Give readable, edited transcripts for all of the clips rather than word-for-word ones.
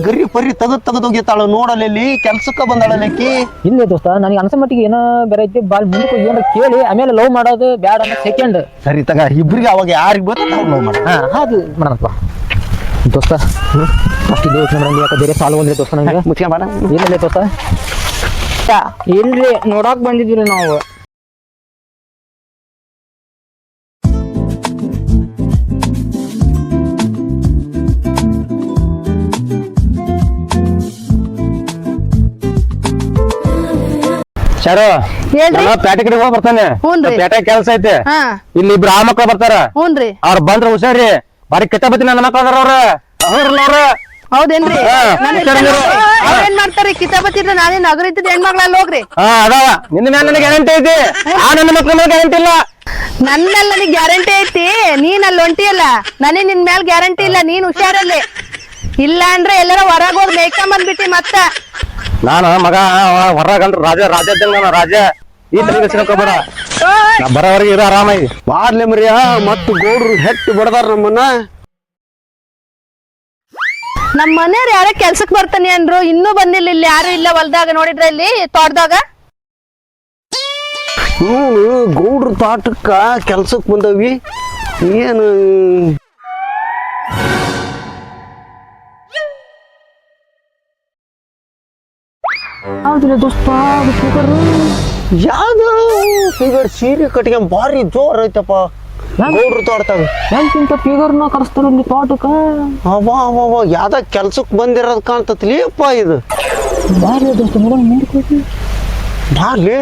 ಗರಿ ಪರಿ ತೆಗೆದೋಗಿತ್ತಾಳ ನೋಡಲ್ಲಿ ಕೆಲ್ಸಕ್ಕ ಬಂದಾಳಲ್ಲಕ್ಕಿ. ಇಲ್ಲ ದೋಸ್ತ ನನಗೆ ಅನ್ಸ ಮಟ್ಟಿಗೆ ಏನೋ ಬೇರೆ ಐತಿ ಬಾಳ್ ಮುಂದಕ್ಕೆ ಏನಾರ ಕೇಳಿ ಆಮೇಲೆ ಲವ್ ಮಾಡೋದು ಬ್ಯಾಡ ಅನ್ನೋ ಸೆಕೆಂಡ್. ಸರಿ ತಗ ಇಬ್ರಿಗೆ ಅವಾಗ ಯಾರಿಗೆ ಬರ್ತದೆ ಅವ್ರು ಲವ್ ಮಾಡ. ಅದು ಮಾಡೋಣಪ್ಪ ದೋಸ್ತ. ಅಷ್ಟು ಯೋಚನೆ ಮಾಡಂಗಿ ಯಾಕೆ ಬೇರೆ ಸಾಲ ಒಂದ್ರಿ ದೋಸ್ತ ನಂಗೆ ಮುಚ್ಕೊಂಡ್ ಬಾಡ. ಏನಿಲ್ಲ ದೋಸ್ತ ಇಲ್ರಿ ನೋಡಾಕ್ ಬಂದಿದ್ರಿ ನಾವು. ಶಾರು ಪೇಟೆ ಕಡೆ ಹೋಗಿ ಬರ್ತಾನೆ. ಪೇಟೆ ಕೆಲಸ ಐತೆ. ಇಲ್ಲಿ ಇಬ್ರು ಆ ಮಕ್ಳು ಬರ್ತಾರ. ಅವ್ರ ಬಂದ್ರ ಹುಷಾರಿ. ಬಾರಿ ಕೆಟ್ಟ ಬತ್ತಿ ನನ್ನ ಮಕ್ಳು ಅದಾರ ಅವ್ರ. ಹೌದೇನ್ರಿ ಏನ್ ಮಾಡ್ತಾರಿ ಕಿತಾಪತಿ ನಾನೇನ್ ನಗರ ಇದ್ದ ಹೆಣ್ಮಕ್ಳಲ್ಲಿ ಹೋಗ್ರಿ. ಅದಾವ ನಿನ್ನ ಮೇಲೆ ನನಗೆ ಗ್ಯಾರಂಟಿ ಐತಿ. ಆ ನನ್ನ ಮಕ್ಳ ಮೇಲೆ ಗ್ಯಾರಂಟಿ ಇಲ್ಲ. ನನ್ನ ಮೇಲೆ ನನಗೆ ಗ್ಯಾರಂಟಿ ಐತಿ. ನೀನ್ ಅಲ್ಲಿ ಹೊಂಟಿಯಲ್ಲ ನನಗೆ ನಿನ್ ಮೇಲೆ ಗ್ಯಾರಂಟಿ ಇಲ್ಲ. ನೀನ್ ಹುಷಾರಲ್ಲಿ ಇಲ್ಲ ಅಂದ್ರೆ ಎಲ್ಲಾರ ಹೊರಗ್ ಹೋಗಿ ಮೇಯ್ಕೊಂಡ್ ಬಂದ್ಬಿಟ್ಟಿ ಮತ್ತ. ನಾನು ಮಗ ಹೊರಗಂದ್ರ ರಾಜ ಈ ತಲೆಗೆ ಸಿಕ್ಕೋಬೇಡ. ಬರೋವರೆಗೆ ಇರೋ ಆರಾಮಾಗಿ ಬಾರ್ಲೆ ಮರಿಯ ಮತ್ತ ಗೌಡ್ರು ಹೆಟ್ಟು ಬಡದಾರ ನಮ್ಮನ್ನ. ನಮ್ ಮನೆಯವ್ರ ಯಾರ ಕೆಲ್ಸಕ್ ಬರ್ತಾನೆ ಅಂದ್ರು ಇನ್ನೂ ಬಂದಿಲ್ಲ. ಇಲ್ಲಿ ಯಾರು ಇಲ್ಲ ಹೊಲ್ದಾಗ ನೋಡಿದ್ರ ಇಲ್ಲಿ ತೋಟದಾಗ. ಗೌಡ್ರ ತೋಟಕ್ಕ ಕೆಲ್ಸಕ್ ಬಂದವಿ. ಏನು ಹೌದಿಲ್ಲ ದೋಸ್ತ ಯಾವ್ದು ಫಿಗರ್ ಸೀರೆ ಕಟ್ಗೆ ಭಾರಿ ಜೋರ್ ಐತಪ್ಪ ಗೌಡ್ರ ತೋಟದಾಗ. ಎಂತ ಫಿಗರ್ನ ಕರೆಸ್ತಾರ ಇಲ್ಲಿ ತೋಟಕ್ಕ. ಅವ ಯಾವ್ದ ಕೆಲ್ಸಕ್ ಬಂದಿರೋದ್ ಕಾಣ್ತತ್ಲಿಯಪ್ಪ ಇದು. ಬಾರಿ ದೋಸ್ತ ನೋಡೋಣ ಮುಂದಕ್ಕೆ ಬಾರ್ಲಿ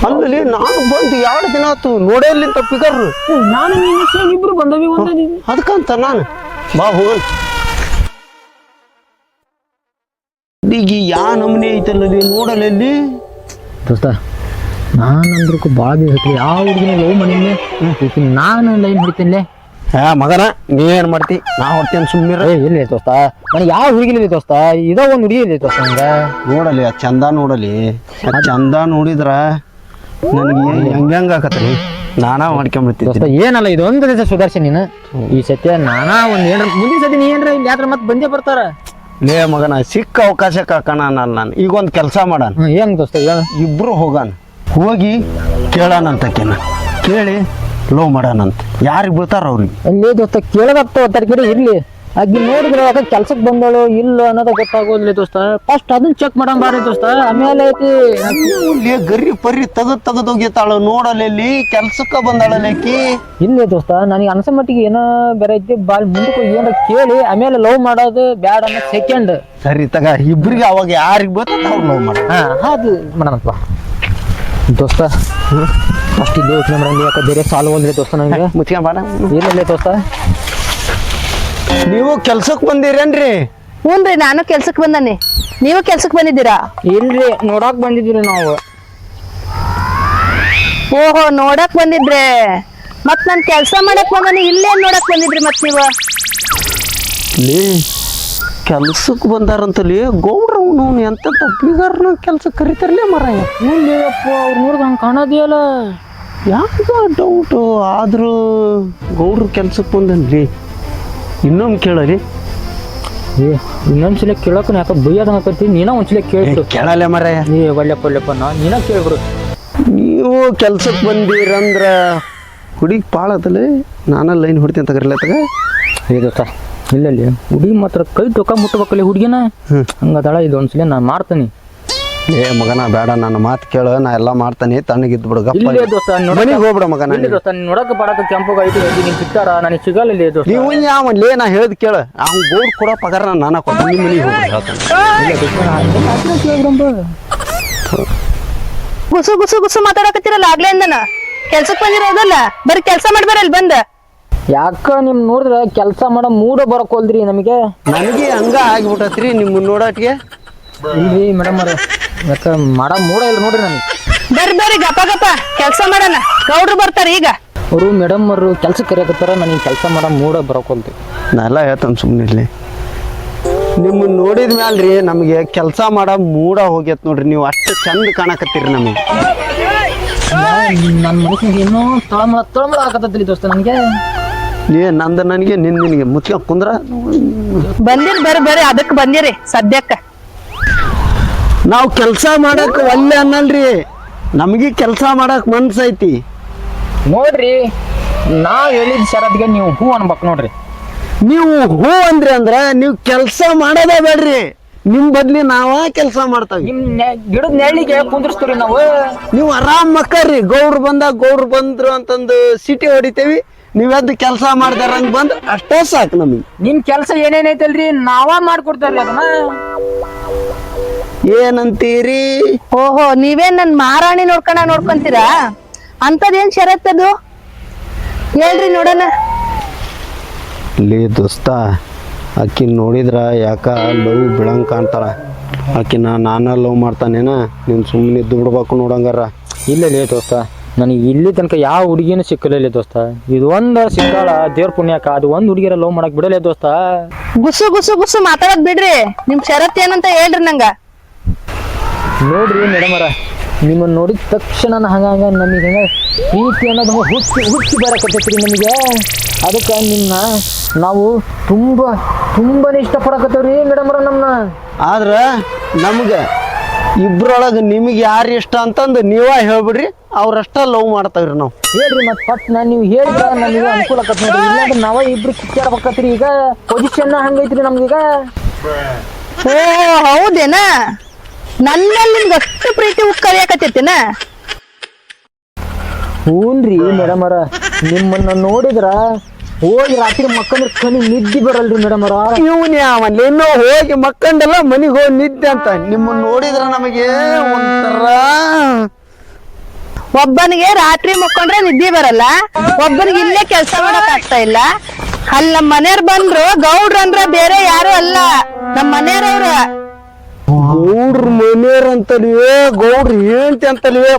ಅಲ್ಲಿ ನಾನು ಬಂದು 2 ದಿನ ಆತು ನೋಡೇಲಿಂತ ಫಿಗರ್. ನಾನು ಇಬ್ರು ಬಂದವಿ ಅದಕ್ಕಂತ ನಾನು ಬಾ ಹೋಗಲ್. ಈಗ ಯಾ ನಮ್ನೆ ಐತಲ್ಲ ನೋಡಲಲ್ಲಿ ದೋಸ್ತ. ನಾನಂದ್ರಕ್ಕೂ ಭಾಳ ಬೇಕಿ ಯಾವ ಹುಡುಗಿನ ಲವ್ ಮಾಡಿಲ್ಲ. ನಾನು ಲೈನ್ ಹೊಡಿತೀನಿ. ಮಗನ ನೀವೇನ್ ಮಾಡ್ತಿ ನಾ ಹೊಡ್ತೇನೆ ಸುಮ್ಮನೆ. ಇಲ್ಲ ದೋಸ್ತ ನನಗೆ ಯಾವ ಹುಡುಗಿಲ್ಲ ದೋಸ್ತ. ಇದೋ ಒಂದು ಹುಡುಗಿ ಇಲ್ಲ ದೋಸ್ತ ನಂಗೆ. ನೋಡಲಿ ಆ ಚಂದ ನೋಡಲಿ. ಚಂದ ನೋಡಿದ್ರ ನನಗೆ ಹೆಂಗ ಆಕತ್ರಿ ನಾನಾ ಮಾಡ್ಕೊಂಡ್ಬಿಡ್ತೀನಿ ದೋಸ್ತ. ಏನಲ್ಲ ಇದೊಂದು ದಿವಸ ಸುಧಾರಿಸಿ ನೀನು ಈ ಸತ್ಯ. ನಾನಾ ಒಂದ್ ಏನ್ರ ಮುಂದಿನ ಸತಿ ನೀ ಏನ್ರ ಇಲ್ಲಿ ಯಾತ್ರ ಮತ್ತೆ ಬಂದೇ ಬರ್ತಾರ. ಲೇ ಮಗನ ಸಿಕ್ಕ ಅವಕಾಶ ಕಾಕಣ ನಾನು ಈಗ ಒಂದು ಕೆಲಸ ಮಾಡಣ. ಏನ್ ದೋಸ್ತ ಇಬ್ರು ಹೋಗೋಣ ಹೋಗಿ ಕೇಳೋಣಂತಕೇನ ಕೇಳಿ ಲವ್ ಮಾಡೋಣಂತ. ಯಾರಿಗೆ ಬೀಳ್ತಾರ ಅವ್ರಿಗೆ ಅಲ್ಲಿ ದೋಸ್ತ ಕೇಳದತ್ತ ಒತ್ತಡ ಇರ್ಲಿ. ಆಗಿ ನೋಡಿದ್ರೆ ಅದ ಕೆಲ್ಸಕ್ಕೆ ಬಂದಳು ಇಲ್ಲ ಅನ್ನೋದ ಗೊತ್ತಾಗೋದ್ಲಿ ದೋಸ್ತ. ಫಸ್ಟ್ ಅದನ್ನ ಚೆಕ್ ಮಾಡೋ ಬಾರಿ ದೋಸ್ತ. ಆಮೇಲೆ ಐತಿ ಗರಿ ಪರಿ ತೆಗೆದೋಗಿತ್ತಾಳ ನೋಡಲ್ಲಿ ಕೆಲ್ಸಕ್ಕ ಬಂದಾಳಲ್ಲಕ್ಕಿ. ಇಲ್ಲ ದೋಸ್ತ ನನಗೆ ಅನ್ಸ ಮಟ್ಟಿಗೆ ಏನೋ ಬೇರೆ ಐತಿ ಬಾಳ್ ಮುಂದಕ್ಕೆ ಏನಾರ ಕೇಳಿ ಆಮೇಲೆ ಲವ್ ಮಾಡೋದು ಬ್ಯಾಡ ಅನ್ನೋ ಸೆಕೆಂಡ್. ಸರಿ ತಗ ಇಬ್ರಿಗೆ ಅವಾಗ ಯಾರಿಗೆ ಬರ್ತದೆ ಅವ್ರು ಲವ್ ಮಾಡ. ಅದು ಮಾಡೋಣಪ್ಪ ದೋಸ್ತ. ಫಸ್ಟ್ ಇಲ್ಲಿ ಯೋಚನೆ ಮಾಡಂಗಿ ಯಾಕೆ ಬೇರೆ ಸಾಲ ಹೋದ್ರಿ ದೋಸ್ತ ನಂಗೆ ಮುಚ್ಕೊಂಡ್ ಬಾಡ. ಏನಿಲ್ಲ ದೋಸ್ತ ನೀವು ಕೆಲ್ಸಕ್ ಬಂದಿರೇನ್ರಿ? ಹ್ಞೂನ್ರಿ ನಾನು ಕೆಲ್ಸಕ್ ಬಂದಾನೆ. ನೀವು ಕೆಲ್ಸಕ್ ಬಂದಿದ್ದೀರಾ? ಇಲ್ರಿ ನೋಡಾಕ್ ಬಂದಿದ್ದೀರಿ ನಾವು. ಓಹೋ ನೋಡಕ್ ಬಂದಿದ್ರೆ ಮತ್ ನಾನ್ ಕೆಲ್ಸ ಮಾಡಕ್ ಬಂದಾನೆ. ಇಲ್ಲೇ ನೋಡಕ್ ಬಂದಿದ್ರಿ ಮತ್ ನೀವು? ಕೆಲ್ಸಕ್ ಬಂದಾರಂತಲ್ಲಿ ಗೌಡ್ರವ್ನು ಎಂತ ತಪ್ಪಿಗಾರನ ಕೆಲ್ಸಕ್ಕೆ ಕರಿತಾರಲೇ ಮರಾಯ. ಏನ್ಲೇಪ್ಪ ಅವ್ರು ನೋಡಿದ ಹಂಗೆ ಕಾಣೋದಿಯಲ್ಲ. ಯಾಕ ಡೌಟು ಆದ್ರೂ ಗೌಡ್ರು ಕೆಲ್ಸಕ್ಕೆ ಬಂದನ್ರಿ. ಇನ್ನೊಮ್ಮೆ ಕೇಳಲಿ. ಇನ್ನೊಂದ್ಸಲ ಕೇಳಕ್ ಯಾಕೆ ಬೈಯೋದಂಗ ಆಕತಿ. ನೀನ ಒಂದ್ಸಲ ಕೇಳ್ಬಿಡು. ಕೇಳಲ್ಲ ಮರಾಯ. ಒಳ್ಳೆಪ್ಪ ನೀನ ಕೇಳ್ಬಿಡು. ನೀವು ಕೆಲ್ಸಕ್ಕೆ ಬಂದಿರಂದ್ರ ಹುಡುಗಿ ಪಾಳದಲ್ಲಿ ನಾನ ಲೈನ್ ಹೊಡಿತೀನಿ ತಗರ್ಲ ತಗ. ದೋಸ್ತ ಇಲ್ಲಲ್ಲಿ ಹುಡುಗಿ ಮಾತ್ರ ಕೈ ಟೊಕ್ಕ ಮುಟ್ಟಬೇಕಲ್ಲಿ ಹುಡುಗಿನ. ಹಂಗದಾಳ ಇದೊಂದ್ಸಲ ನಾನು ಮಾಡ್ತೀನಿ. ಏ ಮಗನ ಬೇಡ ನನ್ನ ಮಾತು ಕೇಳು. ನಾ ಎಲ್ಲ ಮಾಡ್ತಾನೆ ತಣ್ಣಗಿದ್ದು ಬಿಡು. ಇಲ್ಲೇ ದೋಸ್ತ ಮನೆಗೆ ಹೋಗ್ಬಿಡ ಮಗನ. ದೋಸ್ತ ನೀನು ನೋಡಕ್ಕೆ ಪಡಕ್ಕೆ ಕೆಂಪಗ ಐತಿ ನೀನು ಸಿಗ್ತಾರ ನನಗೆ ಸಿಗಲ್ಲ ದೋಸ್ತ. ನೀವು ಯಾವ ಲೇ ನಾ ಹೇಳ್ದು ಕೇಳ. ಅವ್ನು ಗೌಡ್ ಕೊಡೋ ಪಗಾರ ನಾನು ಕೊಡ್ತೀನಿ. ನಿಮ್ಮ ಮನೆಗೆ ಹೋಗ್ಬಿಡ. ಗುಸು ಗುಸು ಗುಸು ಮಾತಾಡಕತ್ತಿರಲ್ಲ ಆಗ್ಲಿಂದನ. ಕೆಲ್ಸಕ್ ಬಂದಿರೋದಲ್ಲ ಬರೀ ಕೆಲ್ಸ ಮಾಡ್ಬಾರಲ್ಲಿ ಬಂದ. ಯಾಕ ನಿಮ್ ನೋಡಿದ್ರ ಕೆಲ್ಸ ಮಾಡೋ ಮೂಡ ಬರಕೋಲ್ದ್ರಿ ನಮಗೆ. ನನಗೆ ಹಂಗ ಆಗಿಬಿಟ್ಟತ್ರಿ ನಿಮ್ಮ ನೋಡಾಟಿಗೆ. ಇಲ್ರಿ ಮೇಡಮ್ ಅವ್ರ ಯಾಕ ಮಾಡ ಮೂಡ ಇಲ್ಲ ನೋಡ್ರಿ ನನಗೆ. ಬರ್ರಿ ಗಪ ಗಪ ಕೆಲ್ಸ ಮಾಡೋಣ. ಗೌಡ್ರು ಬರ್ತಾರ ಈಗ. ಅವರು ಮೇಡಮ್ ಅವರು ಕೆಲ್ಸ ಕರಿಯಕತ್ತಾರ. ನನಗೆ ಕೆಲಸ ಮಾಡೋ ಮೂಡ ಬರಕೋಲ್ತಿ. ನಾ ಎಲ್ಲ ಹೇಳ್ತಾನೆ ಸುಮ್ಮನೆ ಇರ್ಲಿ. ನಿಮ್ಮನ್ನ ನೋಡಿದ ಮ್ಯಾಲ್ರಿ ನಮಗೆ ಕೆಲಸ ಮಾಡೋ ಮೂಡ ಹೋಗ್ಯತ್ ನೋಡ್ರಿ. ನೀವು ಅಷ್ಟು ಚಂದ ಕಾಣಕತ್ತೀರಿ ನಮಗೆ. ನನ್ನ ಮನಸ್ಸಿಗೆ ಏನೋ ತಳಮಳ ಆಗತ್ತೈತಿ ದೋಸ್ತ ನನಗೆ. ನಂದು ನನಗೆ ನಿನಗೆ ಮುಚ್ಕೊಂಡ್ ಕುಂದ್ರ. ಬಂದಿರಿ ಬರ್ರಿ ಅದಕ್ಕೆ ಬಂದಿರಿ ಸದ್ಯಕ್ಕ. ನಾವು ಕೆಲಸ ಮಾಡಕ್ ಒಲ್ಲೆ ಅನ್ನಲ್ರಿ, ನಮಗೆ ಕೆಲಸ ಮಾಡಕ್ ಮನ್ಸೈತಿ. ನೋಡ್ರಿ ನಾವ್ ಹೇಳಿದ ಶರತ್ಗೆ ನೀವು ಹೂ ಅನ್ಬೇಕು ನೋಡ್ರಿ. ನೀವು ಹೂ ಅಂದ್ರ ನೀವು ಕೆಲಸ ಮಾಡೋದೇ ಬೇಡ್ರಿ, ನಿಮ್ ಬದ್ಲಿ ನಾವ ಕೆಲಸ ಮಾಡ್ತಾವಿ. ನಿಮ್ ಗಿಡದ ನೆರಳಿಗೆ ಕುಂದ್ರಸ್ತೀವಿ ನಾವು. ನೀವು ಆರಾಮ್ ಮಕ್ಕಳ್ರಿ, ಗೌಡ್ರು ಬಂದ್ರು ಅಂತಂದು ಸಿಟಿ ಹೊಡಿತೇವಿ, ನೀವೆದ್ದು ಕೆಲಸ ಮಾಡ್ದಾರಂಗ್ ಬಂದ್ ಅಷ್ಟೇ ಸಾಕು ನಮಗೆ. ನಿಮ್ ಕೆಲ್ಸ ಏನೇನೈತಲ್ರಿ ನಾವ ಮಾಡ್ಕೊಡ್ತಾರ್ರಿ ಅದನ್ನ. ಏನಂತೀರಿ? ಓಹೋ ನೀವೇನ್ ನನ್ ಮಹಾರಾಣಿ ನೋಡ್ಕೊಂತೀರಾ? ಅಂತದೇನ್ ಷರತ್ತದು ಹೇಳ್ರಿ ನೋಡೋಣ. ಲೇ ದೋಸ್ತ, ಆಕಿನ್ ನೋಡಿದ್ರ ಯಾಕ ಲವ್ ಬಿಳಂಗ್ ಕಾಣ್ತಾಳ. ಆಕಿನ ನಾನ ಲವ್ ಮಾಡ್ತಾನೇನ, ನೀನ್ ಸುಮ್ಮನೆ ಇದ್ದು ಬಿಡ್ಬೇಕು ನೋಡಂಗಾರ. ಇಲ್ಲ ಲೇ ದೋಸ್ತ, ನನಗೆ ಇಲ್ಲಿ ತನಕ ಯಾವ ಹುಡುಗಿನೂ ಸಿಕ್ಕಲಿಲ್ಲ ದೋಸ್ತ. ಇದು ಒಂದ ಸಿಕ್ಕಾಳ ದೇವ್ರ ಪುಣ್ಯಕ, ಅದು ಒಂದ್ ಹುಡುಗಿರ ಲವ್ ಮಾಡಕ್ ಬಿಡಲೇ ದೋಸ್ತ. ಗುಸು ಮಾತಾಡಕ್ ಬಿಡ್ರಿ, ನಿಮ್ ಷರತ್ ಏನಂತ ಹೇಳ್ರಿ ನಂಗ. ನೋಡ್ರಿ ಮೇಡಮರ, ನಿಮ್ಮನ್ನ ನೋಡಿದ ತಕ್ಷಣ ಹಂಗ ನಮಗೆ ಹೆಂಗ ಪ್ರೀತಿ ಅನ್ನೋದು ಹುಟ್ಟಿ ಬರಕತ್ತೈತ್ರಿ ನಮಗೆ. ಅದಕ್ಕೆ ನಿಮ್ಮನ್ನ ನಾವು ತುಂಬಾನೇ ಇಷ್ಟಪಡಕತ್ತೇವ್ರಿ ಮೇಡಮರ ನಮ್ಮನ್ನ. ಆದ್ರ ನಮ್ಗೆ ಇಬ್ರೊಳಗೆ ನಿಮಗೆ ಯಾರು ಇಷ್ಟ ಅಂತಂದು ನೀವ ಹೇಳ್ಬಿಡ್ರಿ, ಅವ್ರಷ್ಟ ಲವ್ ಮಾಡ್ತಾವ್ರಿ ನಾವು. ಹೇಳ್ರಿ ಮತ್ತೆ ಫಸ್ಟ್ ನೀವು ಹೇಳಿದ್ರೆ ನಮಗೆ ಅನುಕೂಲ ಆಕತ್ ನೋಡ್ರಿ. ಇಲ್ಲಾಂದ್ರೆ ನಾವ ಇಬ್ರು ಕಿಚ್ಚಾಡ್ಬೇಕತ್ರಿ. ಈಗ ಪೊಸಿಷನ್ ಹಂಗೈತ್ರಿ ನಮ್ಗೀಗ. ಓ ಹೌದೇನಾ? ನನ್ನಲ್ಲಿ ನಿಮ್ಗೆ ಅಷ್ಟು ಪ್ರೀತಿ ಉಕ್ಕರಿಯಾಕತ್ತೈತಿನ? ಹೂನ್ರಿ ಮೇಡಮರ, ನಿಮ್ಮನ್ನ ನೋಡಿದ್ರ ಹೋಗಿ ರಾತ್ರಿ ಮಕ್ಕಂದ್ರ ಕಣಿ ನಿದ್ದೆ ಬರಲ್ರಿ ಮೇಡಮರ. ಇವನೇ ಅವನ್ಲಿ ಇನ್ನೂ ಹೋಗಿ ಮಕ್ಕಂಡೆಲ್ಲ ಮನಿಗೆ ಹೋಗಿ ನಿದ್ದೆ ಅಂತ. ನಿಮ್ಮನ್ನ ನೋಡಿದ್ರ ನಮಗೆ ಒಂಥರ. ಒಬ್ಬನಿಗೆ ರಾತ್ರಿ ಮುಕ್ಕೊಂಡ್ರೆ ನಿದ್ದೆ ಬರಲ್ಲ, ಒಬ್ಬನಿಗೆ ಇಲ್ಲೇ ಕೆಲಸ ಮಾಡಕ್ ಆಗ್ತಾ ಇಲ್ಲ. ಅಲ್ಲಿ ನಮ್ಮ ಮನೆಯವ್ರು ಬಂದ್ರು, ಗೌಡ್ರು ಅಂದ್ರ ಬೇರೆ ಯಾರು ಅಲ್ಲ, ನಮ್ಮ ಮನೆಯವ್ರವ್ರ. ಗೌಡ್ರ ಮನೆಯವ್ರ ಅಂತಲ್ವೇ, ಗೌಡ್ರ ಹೇಳ್ತಿ ಅಂತಲ್ವೇ.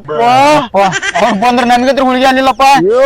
ಬಂದ್ರ ನನ್ಗಿದ್ರ ಹುಡುಗಿ ಅಲ್ಲಿಲ್ಲಪ್ಪ. ಅಯ್ಯೋ